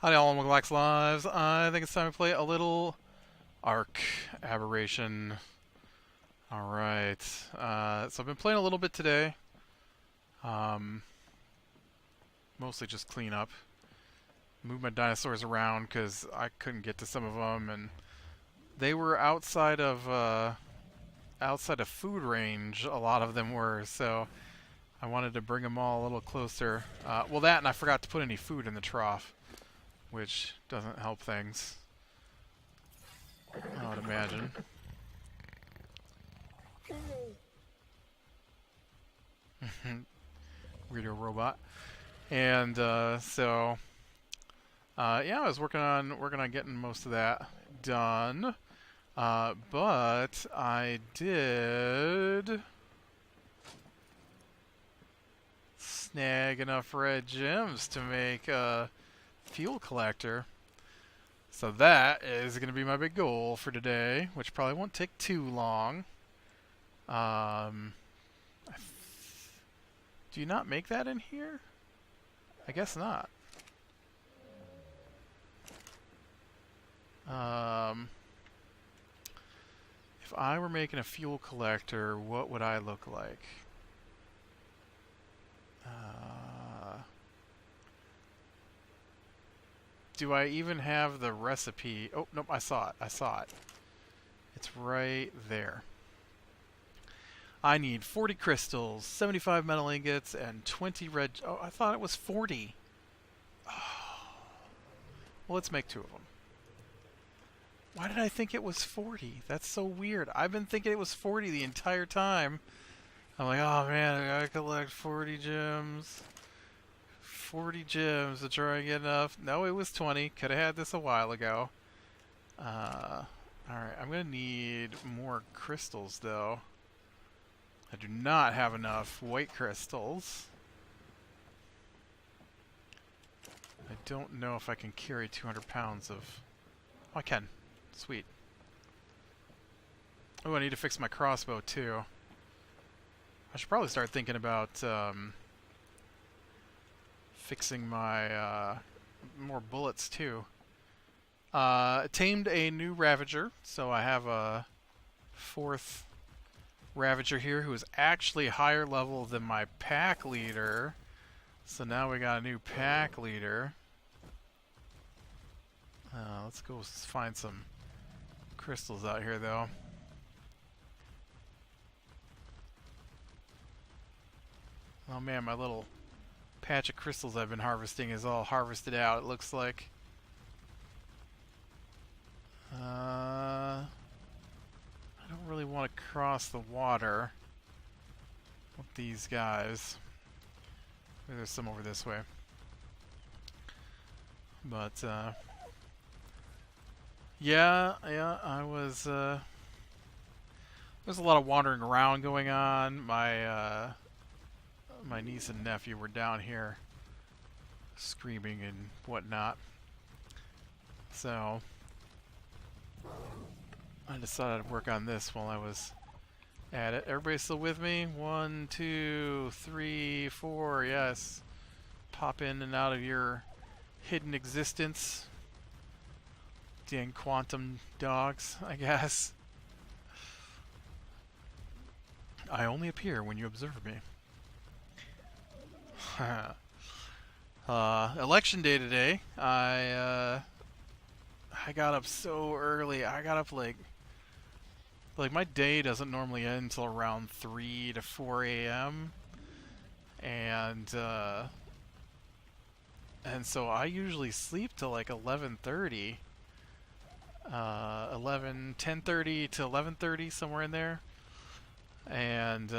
Howdy all, welcome back to Lives. I think it's time to play a little Arc Aberration. Alright, so I've been playing a little bit today. Mostly just clean up. Move my dinosaurs around because I couldn't get to some of them, and they were outside of food range, a lot of them were, so I wanted to bring them all a little closer. Well, that, and I forgot to put any food in the trough, which doesn't help things, I would imagine. Weirdo robot. And yeah, I was working on getting most of that done. But I did snag enough red gems to make a fuel collector. So that is going to be my big goal for today, which probably won't take too long. Do you not make that in here? I guess not. If I were making a fuel collector, what would I look like? Do I even have the recipe? Oh, nope, I saw it. I saw it. It's right there. I need 40 crystals, 75 metal ingots, and 20 red... Oh, I thought it was 40. Oh. Well, let's make 2 of them. Why did I think it was 40? That's so weird. I've been thinking it was 40 the entire time. I'm like, oh man, I gotta collect 40 gems. 40 gems to try and get enough. No, it was 20. Could have had this a while ago. Alright, I'm gonna need more crystals though. I do not have enough white crystals. I don't know if I can carry 200 pounds of... Oh, I can. Sweet. Oh, I need to fix my crossbow too. I should probably start thinking about fixing my more bullets too. Tamed a new Ravager, so I have a 4th Ravager here who is actually higher level than my pack leader. So now we got a new pack leader. Let's go find some crystals out here though. Oh man, my little patch of crystals I've been harvesting is all harvested out, it looks like. I don't really want to cross the water with these guys. Maybe there's some over this way. But, yeah, I was, there's a lot of wandering around going on. My niece and nephew were down here screaming and whatnot. So I decided to work on this while I was at it. Everybody still with me? 1, 2, 3, 4, yes. Pop in and out of your hidden existence. Dang quantum dogs, I guess. I only appear when you observe me. Election day today. I got up so early. I got up like my day doesn't normally end until around 3 to 4 a.m. And so I usually sleep till like 11:30. 10:30 to 11:30, somewhere in there. And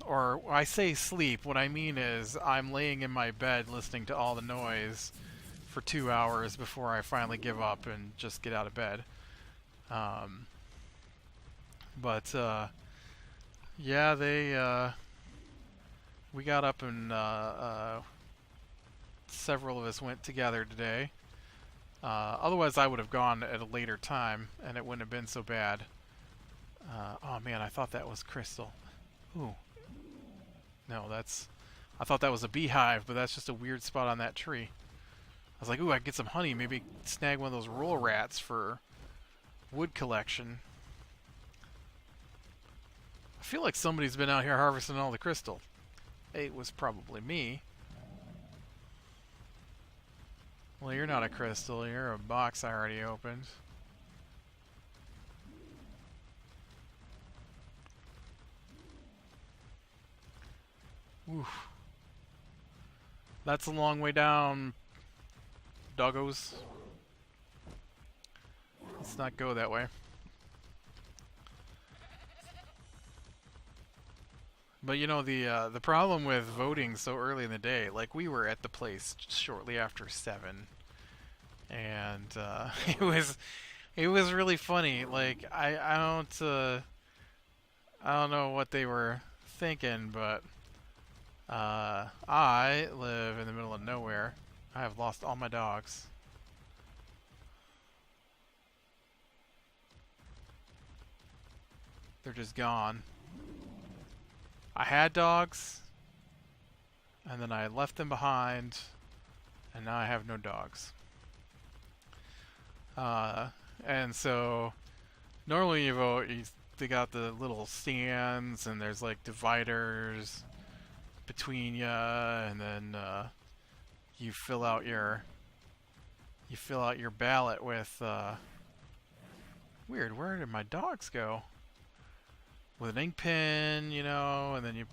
or I say sleep, what I mean is I'm laying in my bed listening to all the noise for 2 hours before I finally give up and just get out of bed. But yeah, we got up and several of us went together today. Otherwise I would have gone at a later time and it wouldn't have been so bad. Oh man, I thought that was crystal. Ooh. No, that's... I thought that was a beehive, but that's just a weird spot on that tree. was like, ooh, I could get some honey. Maybe snag one of those roll rats for wood collection. I feel like somebody's been out here harvesting all the crystal. It was probably me. Well, you're not a crystal. You're a box I already opened. Oof. That's a long way down, doggos. Let's not go that way. But you know, the problem with voting so early in the day, like we were at the place shortly after 7, and it was really funny. Like I don't know what they were thinking, but I live in the middle of nowhere. I have lost all my dogs. They're just gone. I had dogs, and then I left them behind, and now I have no dogs. And so normally you vote, they got the little stands, and there's like dividers between you, and then you fill out your ballot with weird. Where did my dogs go? With an ink pen, you know, and then you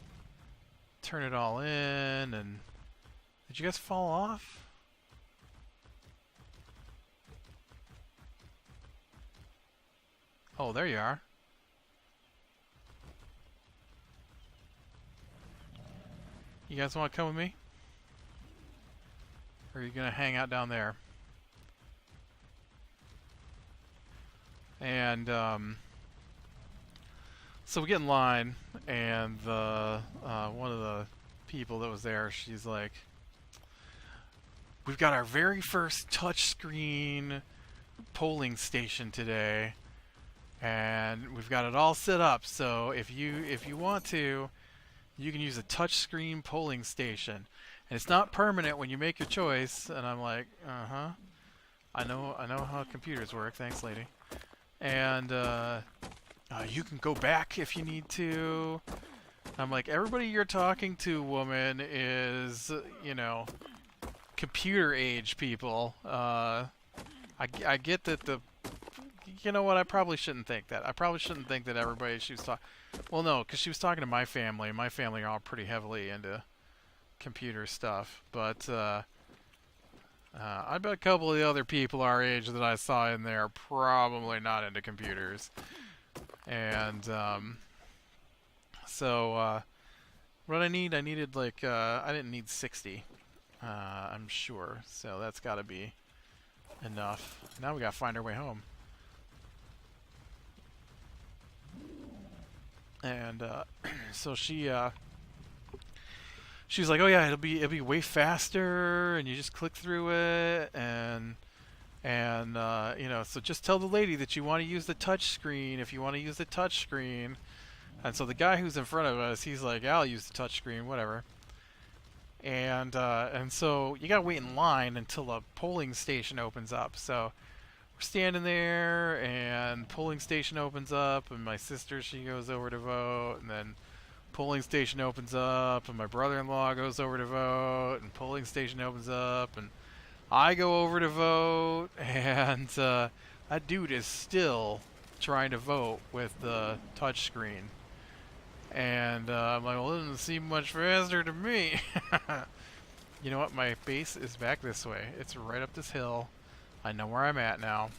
turn it all in. And did you guys fall off? Oh, there you are. You guys want to come with me? Or are you going to hang out down there? And so we get in line, and the one of the people that was there, she's like, "We've got our very first touchscreen polling station today, and we've got it all set up. So if you want to, you can use a touchscreen polling station, and it's not permanent when you make your choice." And I'm like, "Uh-huh, I know how computers work. Thanks, lady." And you can go back if you need to. I'm like, everybody you're talking to, woman, is, you know, computer age people. I get that you know what, I probably shouldn't think that. I probably shouldn't think that everybody she was talking... Well, no, because she was talking to my family. My family are all pretty heavily into computer stuff. But I bet a couple of the other people our age that I saw in there are probably not into computers. And so what I needed like I didn't need 60, I'm sure. So that's got to be enough. Now we got to find our way home. And so she's like, "Oh yeah, it'll be way faster, and you just click through it, and you know, so just tell the lady that you want to use the touch screen if you want to use the touch screen." And so the guy who's in front of us, he's like, "I'll use the touch screen, whatever." And so you gotta wait in line until a polling station opens up. So we're standing there, and polling station opens up, and my sister, she goes over to vote, and then polling station opens up, and my brother-in-law goes over to vote, and polling station opens up, and I go over to vote, and that dude is still trying to vote with the touch screen. And I'm like, well, it doesn't seem much faster to me. You know what? My base is back this way. It's right up this hill. I know where I'm at now.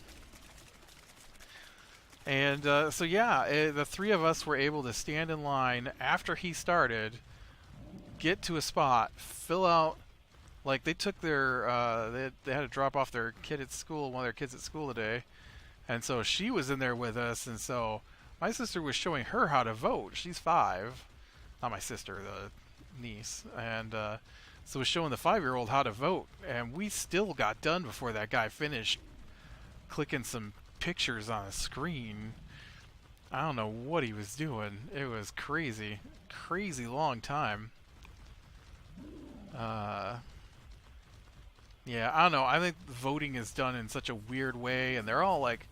And so yeah, the three of us were able to stand in line after he started, get to a spot, fill out. Like, they took their, they had to drop off their kid at school, one of their kids at school today. And so she was in there with us, and so my sister was showing her how to vote. She's 5. Not my sister, the niece. And so was showing the 5-year-old how to vote. And we still got done before that guy finished clicking some pictures on a screen. I don't know what he was doing. It was crazy. Crazy long time. Yeah, I don't know. I think voting is done in such a weird way, and they're all like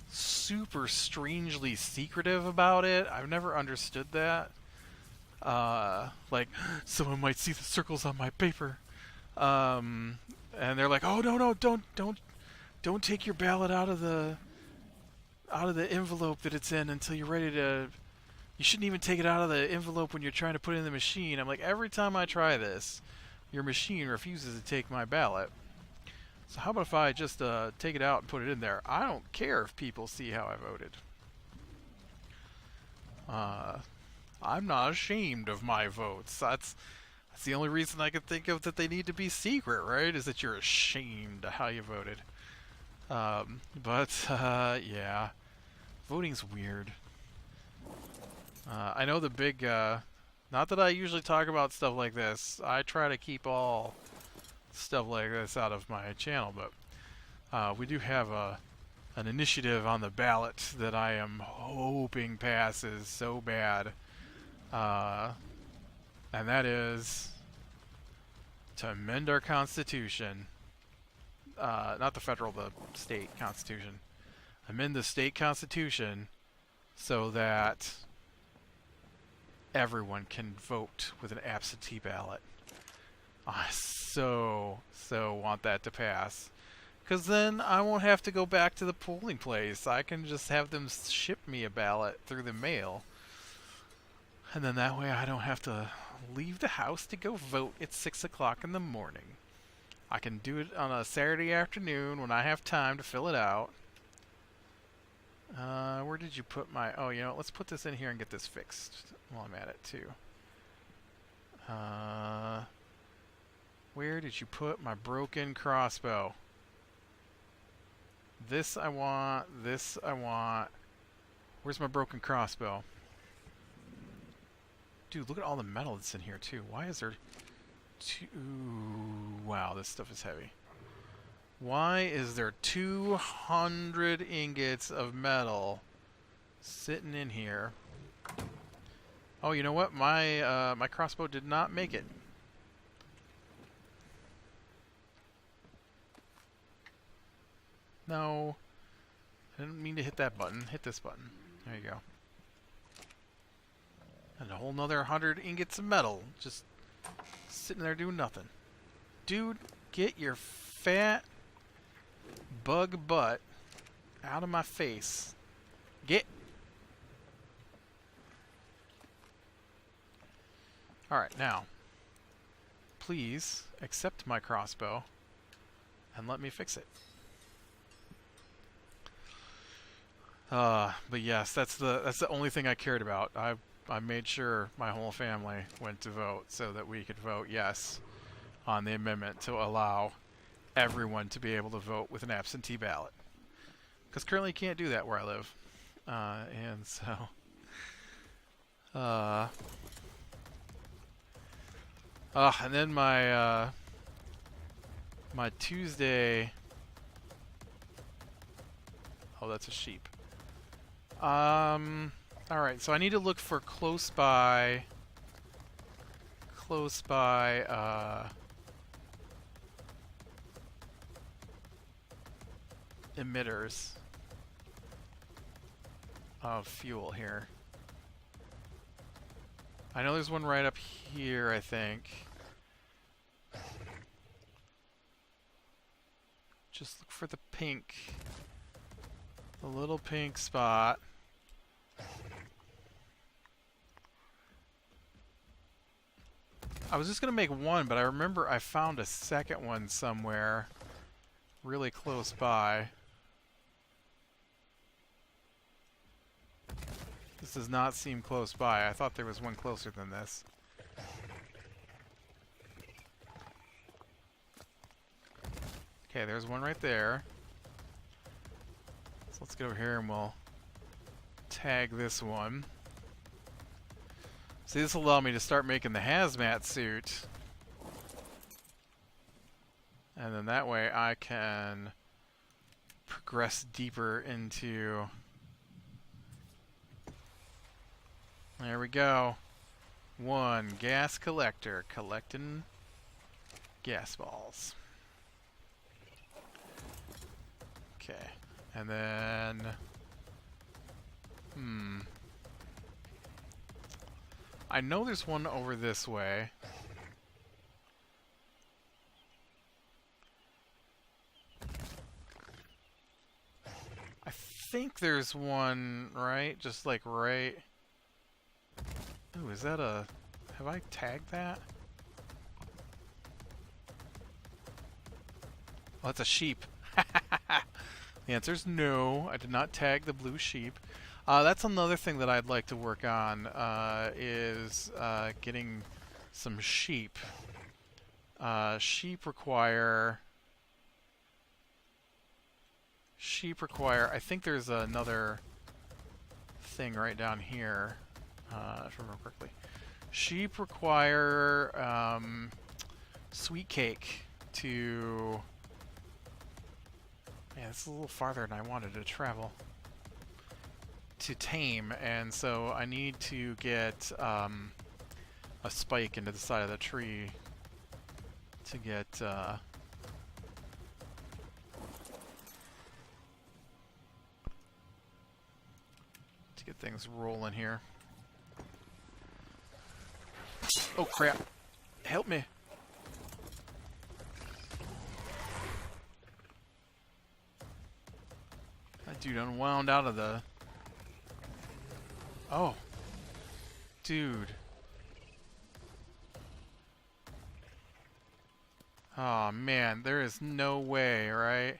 super strangely secretive about it. I've never understood that. Like someone might see the circles on my paper, um, and they're like, "Oh no, don't take your ballot out of the envelope that it's in until you're ready to. You shouldn't even take it out of the envelope when you're trying to put it in the machine." I'm like, every time I try this, your machine refuses to take my ballot. So how about if I just take it out and put it in there? I don't care if people see how I voted. Uh, I'm not ashamed of my votes. That's the only reason I can think of that they need to be secret, right? Is that you're ashamed of how you voted. Yeah, voting's weird. I know the big. Not that I usually talk about stuff like this. I try to keep all stuff like this out of my channel, but we do have an initiative on the ballot that I am hoping passes so bad, and that is to amend our Constitution. Not the federal, the state Constitution. Amend the state Constitution so that everyone can vote with an absentee ballot. I so want that to pass. Because then I won't have to go back to the polling place. I can just have them ship me a ballot through the mail. And then that way I don't have to leave the house to go vote at 6 o'clock in the morning. I can do it on a Saturday afternoon when I have time to fill it out. Where did you put my... Oh, you know, let's put this in here and get this fixed while I'm at it, too. Where did you put my broken crossbow? This I want. This I want. Where's my broken crossbow? Dude, look at all the metal that's in here, too. Why is there... Wow, this stuff is heavy. Why is there 200 ingots of metal sitting in here? Oh, you know what? My my crossbow did not make it. No. I didn't mean to hit that button. Hit this button. There you go. And a whole nother 100 ingots of metal just sitting there doing nothing. Dude, get your fat bug butt out of my face. Get. Alright, now, please accept my crossbow and let me fix it. But yes, that's the only thing I cared about. I made sure my whole family went to vote so that we could vote yes on the amendment to allow everyone to be able to vote with an absentee ballot. Because currently you can't do that where I live. And so... and then my my Tuesday... Oh, that's a sheep. Alright, so I need to look for close by emitters of fuel here. I know there's one right up here, I think. Just look for the pink. The little pink spot. I was just going to make one, but I remember I found a second one somewhere really close by. This does not seem close by. I thought there was one closer than this. Okay, there's one right there. So let's get over here and we'll tag this one. See, this will allow me to start making the hazmat suit. And then that way I can progress deeper into... There we go. One gas collector collecting gas balls. Okay. And then... I know there's one over this way. I think there's one, right? Just like right... Ooh, is that a... Have I tagged that? Oh, that's a sheep. The answer's no. I did not tag the blue sheep. That's another thing that I'd like to work on, is getting some sheep. Sheep require... I think there's another thing right down here, if I remember correctly. Sheep require sweet cake to... Yeah, it's a little farther than I wanted to travel. To tame, and so I need to get a spike into the side of the tree to get... to get things rolling here. Oh crap! Help me! That dude unwound out of the... Oh. Dude. Oh man, there is no way, right?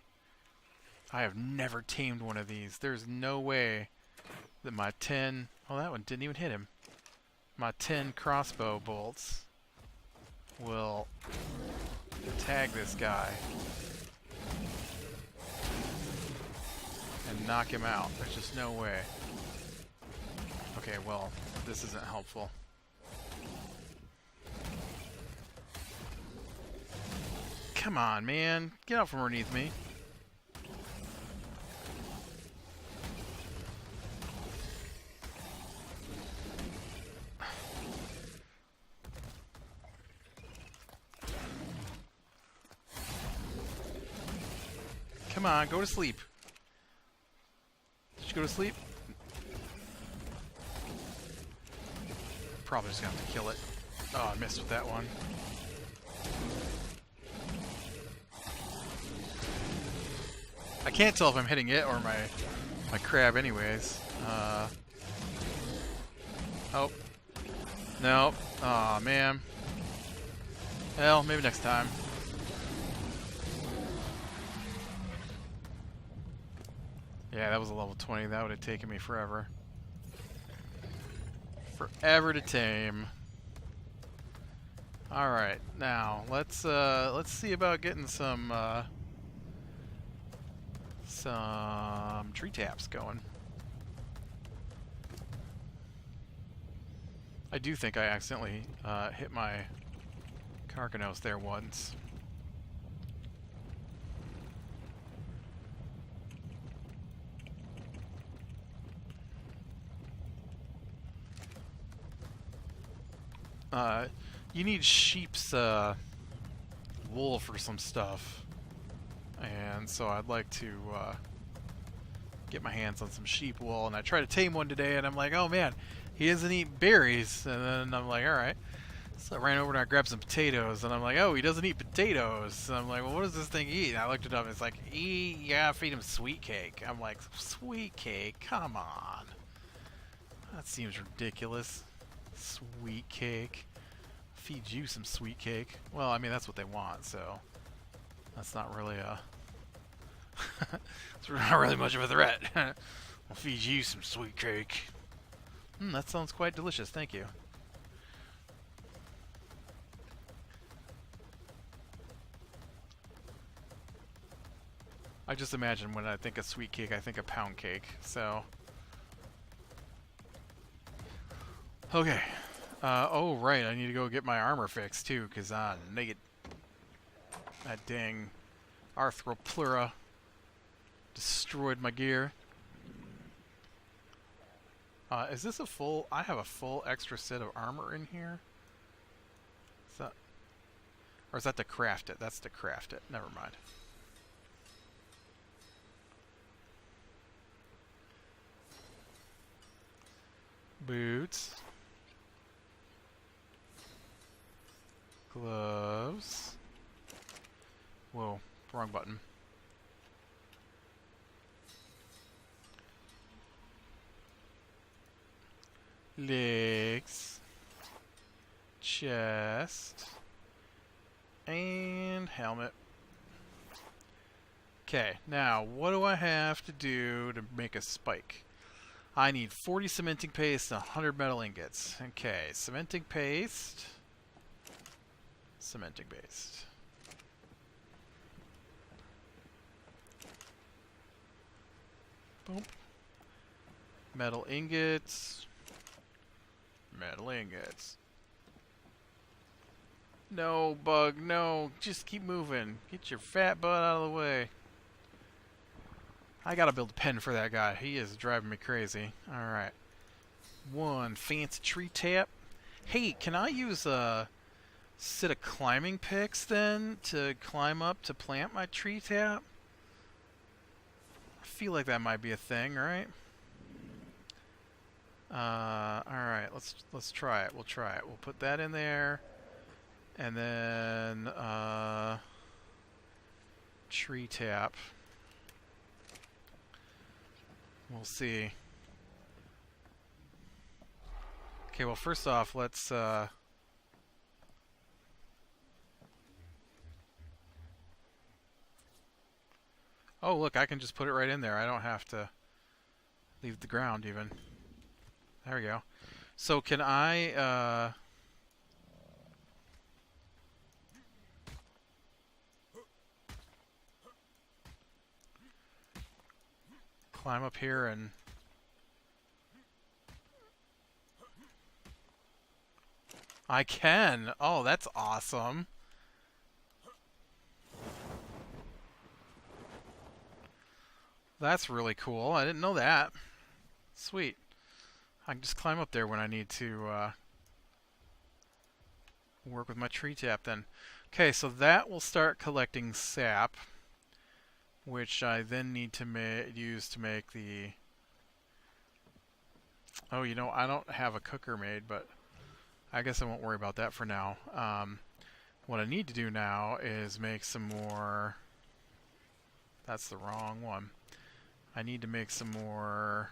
I have never tamed one of these. There's no way that my 10... Oh, that one didn't even hit him. My 10 crossbow bolts will tag this guy and knock him out. There's just no way. Okay, well, this isn't helpful. Come on, man. Get out from underneath me. Come on, go to sleep. Did you go to sleep? Probably just gonna have to kill it. Oh, I missed with that one. I can't tell if I'm hitting it or my crab anyways. Oh. No. Aw, man. Well, maybe next time. Yeah, that was a level 20. That would have taken me forever. Forever to tame. All right, now let's see about getting some tree taps going. I do think I accidentally hit my Carcanos there once. You need sheep's wool for some stuff, and so I'd like to get my hands on some sheep wool. And I tried to tame one today, and I'm like, oh man, he doesn't eat berries. And then I'm like, all right. So I ran over and I grabbed some potatoes, and I'm like, oh, he doesn't eat potatoes. And I'm like, well, what does this thing eat? And I looked it up, and it's like, you gotta feed him sweet cake. I'm like, sweet cake? Come on. That seems ridiculous. Sweet cake. Feed you some sweet cake. Well, I mean, that's what they want, so that's not really a... it's not really much of a threat. I'll feed you some sweet cake. That sounds quite delicious, thank you. I just imagine when I think of sweet cake, I think of pound cake, so... Okay. Oh, right, I need to go get my armor fixed, too, because I'm naked. That dang Arthropleura destroyed my gear. Is this a full... I have a full extra set of armor in here? Is that... Or is that to craft it? That's to craft it. Never mind. Boots. Gloves. Whoa, wrong button. Legs. Chest. And helmet. Okay, now what do I have to do to make a spike? I need 40 cementing paste and 100 metal ingots. Okay, cementing paste. Cementing paste. Boom. Metal ingots. Metal ingots. No, bug, no. Just keep moving. Get your fat butt out of the way. I gotta build a pen for that guy. He is driving me crazy. Alright. One fancy tree tap. Hey, can I use a set of climbing picks then to climb up to plant my tree tap? I feel like that might be a thing, right? Alright, let's try it. We'll try it. We'll put that in there. And then tree tap. We'll see. Okay, well first off, let's oh look, I can just put it right in there. I don't have to leave the ground even. There we go. So can I climb up here and I can. Oh, that's awesome. That's really cool. I didn't know that. Sweet. I can just climb up there when I need to work with my tree tap then. Okay, so that will start collecting sap, which I then need to use to make the... Oh, you know, I don't have a cooker made, but I guess I won't worry about that for now. What I need to do now is make some more... That's the wrong one. I need to make some more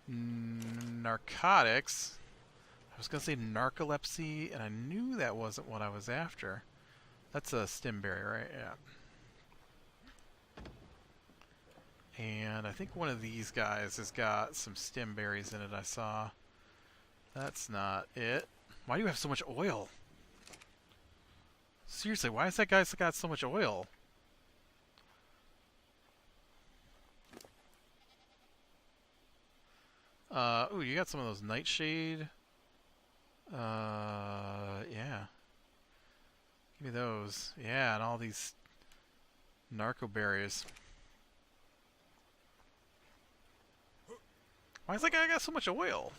narcotics. I was going to say narcolepsy, and I knew that wasn't what I was after. That's a stimberry, right? Yeah. And I think one of these guys has got some stimberries in it, I saw. That's not it. Why do you have so much oil? Seriously, why has that guy got so much oil? Ooh, you got some of those nightshade. Yeah. Give me those. Yeah, and all these narco berries. Why is that guy got so much oil?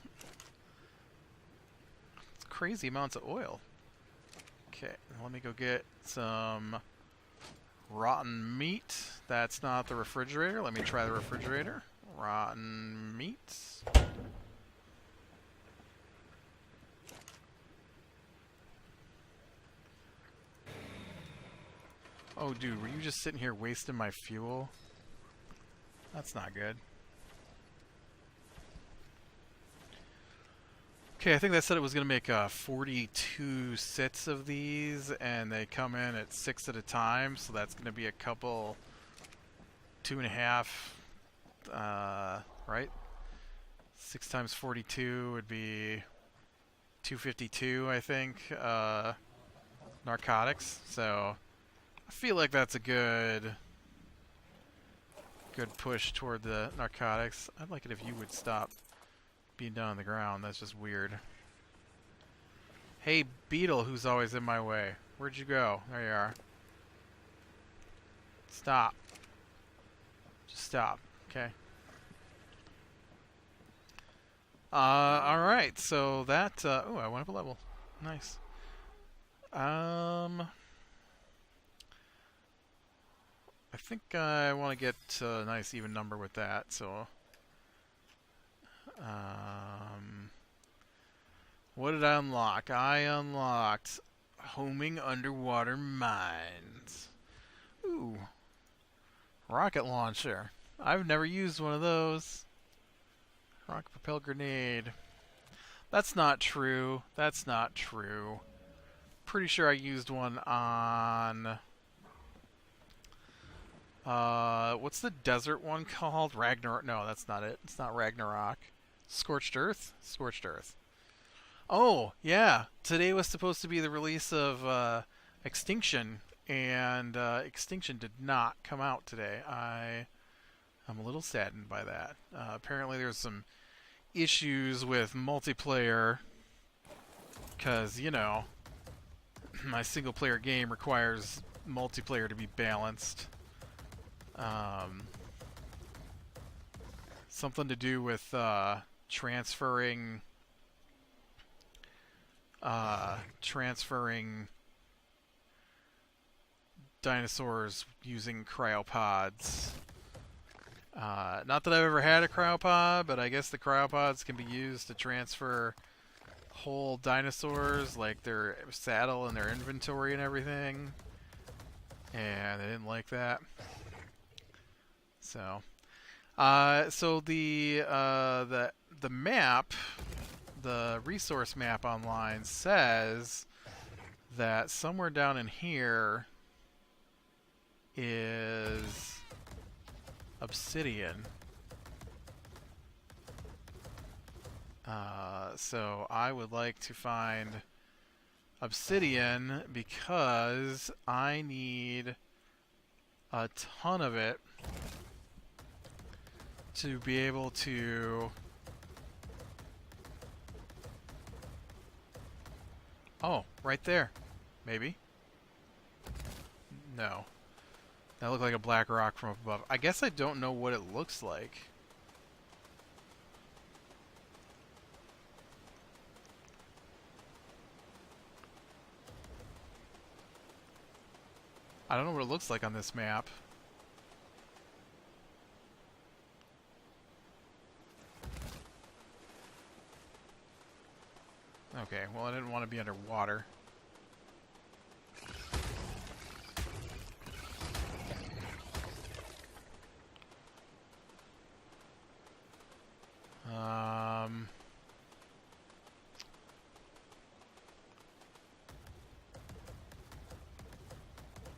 It's crazy amounts of oil. Okay, let me go get some rotten meat. That's not the refrigerator. Let me try the refrigerator. Rotten meats. Oh, dude, were you just sitting here wasting my fuel? That's not good. Okay, I think they said it was going to make 42 sets of these, and they come in at 6 at a time, so that's going to be a couple, 2.5, right? 6 times 42 would be 252, I think, narcotics. So I feel like that's a good push toward the narcotics. I'd like it if you would stop being down on the ground. That's just weird. Hey, beetle, who's always in my way. Where'd you go? There you are. Stop. Just stop. Okay. Alright, so that, oh, I went up a level. Nice. I think I want to get a nice even number with that, so What did I unlock? I unlocked homing underwater mines. Ooh, rocket launcher. I've never used one of those. Rocket propelled grenade. That's not true. That's not true. Pretty sure I used one on... what's the desert one called? Ragnarok? No, that's not it. It's not Ragnarok. Scorched Earth? Scorched Earth. Oh, yeah. Today was supposed to be the release of Extinction, and Extinction did not come out today. I'm a little saddened by that. Apparently there's some issues with multiplayer, because, you know, my single-player game requires multiplayer to be balanced. Something to do with transferring dinosaurs using cryopods. Not that I've ever had a cryopod, but I guess the cryopods can be used to transfer whole dinosaurs, like their saddle and their inventory and everything. And I didn't like that. So, so the map, the resource map online says that somewhere down in here is obsidian. So I would like to find obsidian because I need a ton of it to be able to... Oh, right there. Maybe. No. That looked like a black rock from up above. I guess I don't know what it looks like. I don't know what it looks like on this map. Okay, well I didn't want to be underwater.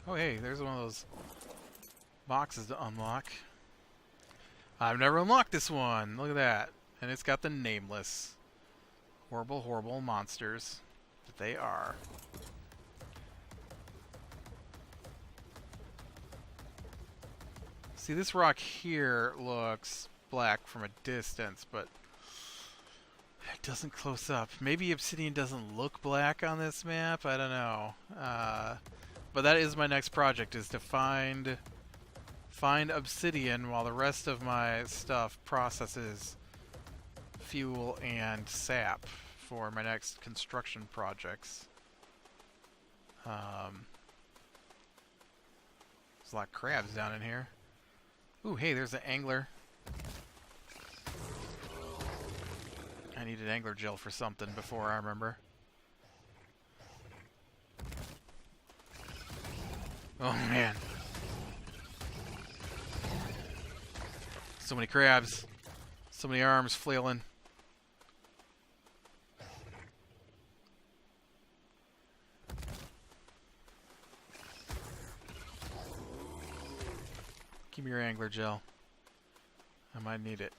Oh hey, there's one of those boxes to unlock. I've never unlocked this one. Look at that. And it's got the nameless. Horrible, horrible monsters that they are. See, this rock here looks black from a distance, but it doesn't close up. Maybe obsidian doesn't look black on this map. I don't know. But that is my next project, is to find obsidian while the rest of my stuff processes fuel and sap for my next construction projects. There's a lot of crabs down in here. Ooh, hey, there's an angler. I needed angler gel for something before, I remember. Oh man. So many crabs. So many arms flailing. Give me your angler gel. I might need it.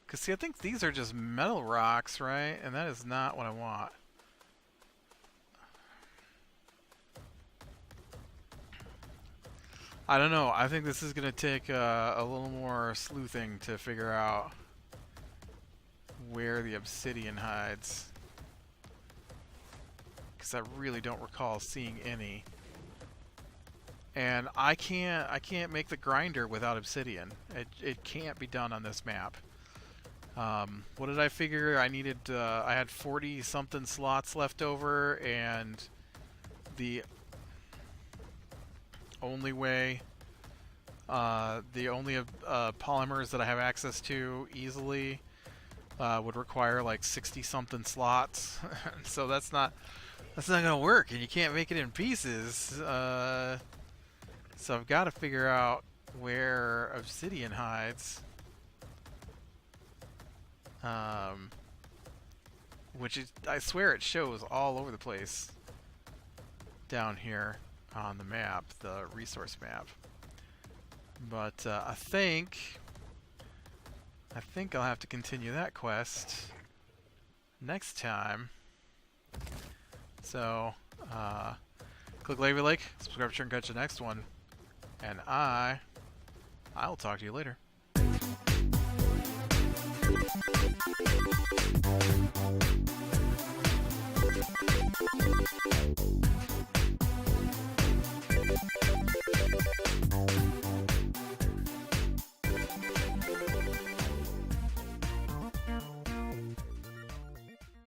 Because, see, I think these are just metal rocks, right? And that is not what I want. I don't know. I think this is going to take a little more sleuthing to figure out where the obsidian hides. Because I really don't recall seeing any. And I can't make the grinder without obsidian. It can't be done on this map. What did I figure? I needed, I had 40 something slots left over, and the only way, the only polymers that I have access to easily would require like 60-something slots. So that's not gonna work, and you can't make it in pieces. So I've got to figure out where obsidian hides. Which is, I swear it shows all over the place down here on the map, the resource map. But I think I'll have to continue that quest next time. So, click like, subscribe, share, and catch the next one. And I'll talk to you later.